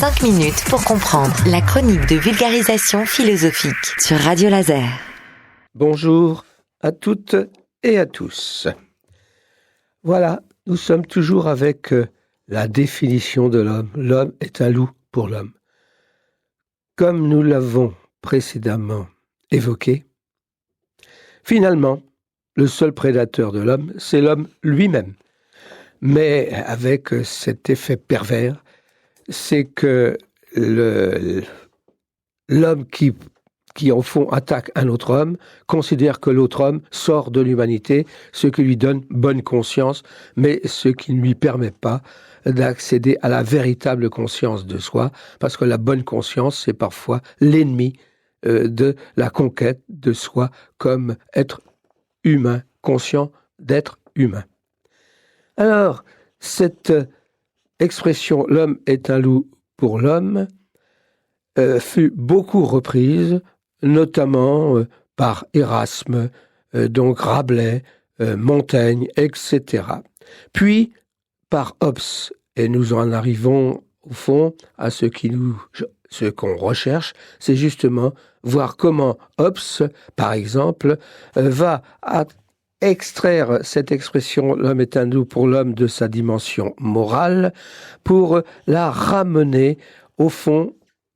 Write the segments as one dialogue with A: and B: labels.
A: 5 minutes pour comprendre la chronique de vulgarisation philosophique sur Radio Laser.
B: Bonjour à toutes et à tous. Voilà, nous sommes toujours avec la définition de l'homme. L'homme est un loup pour l'homme. Comme nous l'avons précédemment évoqué, finalement, le seul prédateur de l'homme, c'est l'homme lui-même. Mais avec cet effet pervers, c'est que l'homme qui en fond attaque un autre homme, considère que l'autre homme sort de l'humanité, ce qui lui donne bonne conscience, mais ce qui ne lui permet pas d'accéder à la véritable conscience de soi, parce que la bonne conscience, c'est parfois l'ennemi de la conquête de soi comme être humain, conscient d'être humain. Alors, cette expression « l'homme est un loup pour l'homme » fut beaucoup reprise, notamment par Erasme, donc Rabelais, Montaigne, etc. Puis par Hobbes, et nous en arrivons au fond à ce qu'on recherche, c'est justement voir comment Hobbes, par exemple, va extraire cette expression « l'homme est un loup pour l'homme » de sa dimension morale pour la ramener au fond,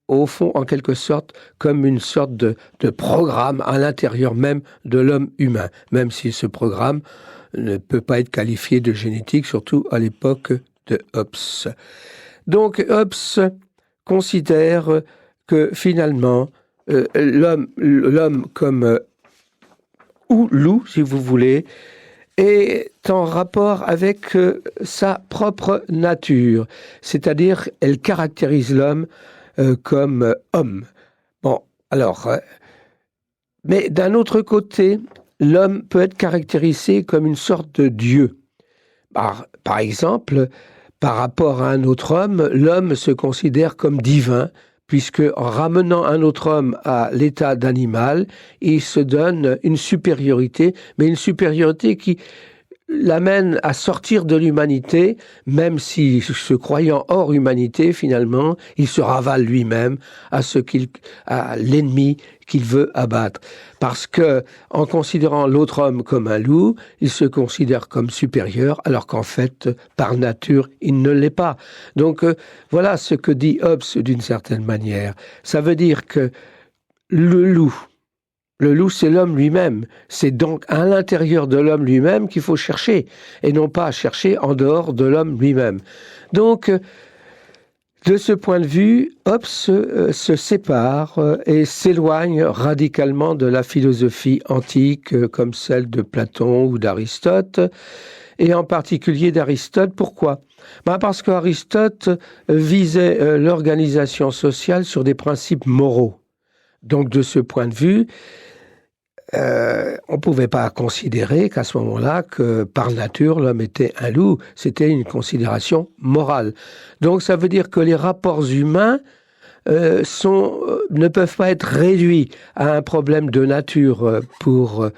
B: en quelque sorte, comme une sorte de programme à l'intérieur même de l'homme humain, même si ce programme ne peut pas être qualifié de génétique, surtout à l'époque de Hobbes. Donc Hobbes considère que finalement, l'homme comme ou loup, si vous voulez, est en rapport avec sa propre nature, c'est-à-dire elle caractérise l'homme comme homme. Bon, alors, mais d'un autre côté, l'homme peut être caractérisé comme une sorte de Dieu. Par exemple, par rapport à un autre homme, l'homme se considère comme divin, puisque en ramenant un autre homme à l'état d'animal, il se donne une supériorité, mais une supériorité qui l'amène à sortir de l'humanité, même si, se croyant hors humanité, finalement, il se ravale lui-même à l'ennemi qu'il veut abattre. Parce que, en considérant l'autre homme comme un loup, il se considère comme supérieur, alors qu'en fait, par nature, il ne l'est pas. Donc, voilà ce que dit Hobbes d'une certaine manière. Ça veut dire que le loup, c'est l'homme lui-même. C'est donc à l'intérieur de l'homme lui-même qu'il faut chercher, et non pas chercher en dehors de l'homme lui-même. Donc, de ce point de vue, Hobbes se sépare et s'éloigne radicalement de la philosophie antique comme celle de Platon ou d'Aristote, et en particulier d'Aristote. Pourquoi ? Parce qu'Aristote visait l'organisation sociale sur des principes moraux. Donc, de ce point de vue, on ne pouvait pas considérer qu'à ce moment-là, que par nature, l'homme était un loup. C'était une considération morale. Donc, ça veut dire que les rapports humains ne peuvent pas être réduits à un problème de nature pour,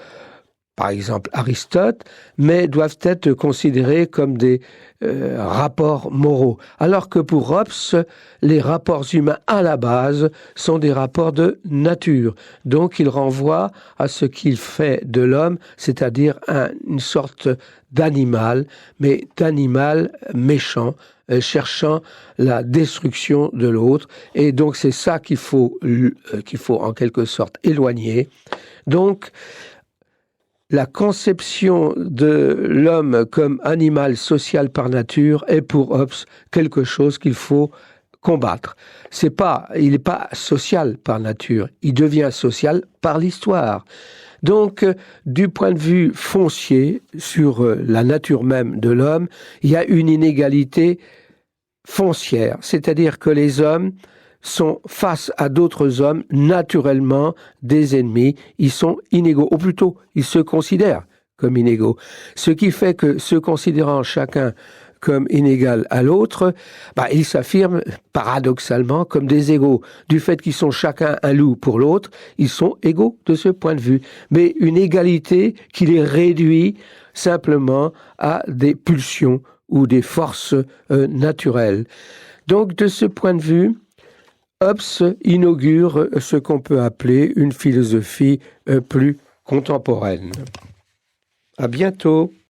B: par exemple, Aristote, mais doivent être considérés comme des rapports moraux. Alors que pour Hobbes, les rapports humains à la base sont des rapports de nature. Donc il renvoie à ce qu'il fait de l'homme, c'est-à-dire une sorte d'animal, mais d'animal méchant, cherchant la destruction de l'autre. Et donc c'est ça qu'il faut en quelque sorte éloigner. Donc, la conception de l'homme comme animal social par nature est pour Hobbes quelque chose qu'il faut combattre. Il n'est pas social par nature, il devient social par l'histoire. Donc, du point de vue foncier, sur la nature même de l'homme, il y a une inégalité foncière, c'est-à-dire que les hommes sont face à d'autres hommes naturellement des ennemis, ils sont inégaux, ou plutôt ils se considèrent comme inégaux. Ce qui fait que se considérant chacun comme inégal à l'autre, ils s'affirment paradoxalement comme des égaux. Du fait qu'ils sont chacun un loup pour l'autre, ils sont égaux de ce point de vue. Mais une égalité qui les réduit simplement à des pulsions ou des forces naturelles. Donc, de ce point de vue, Hobbes inaugure ce qu'on peut appeler une philosophie plus contemporaine. À bientôt.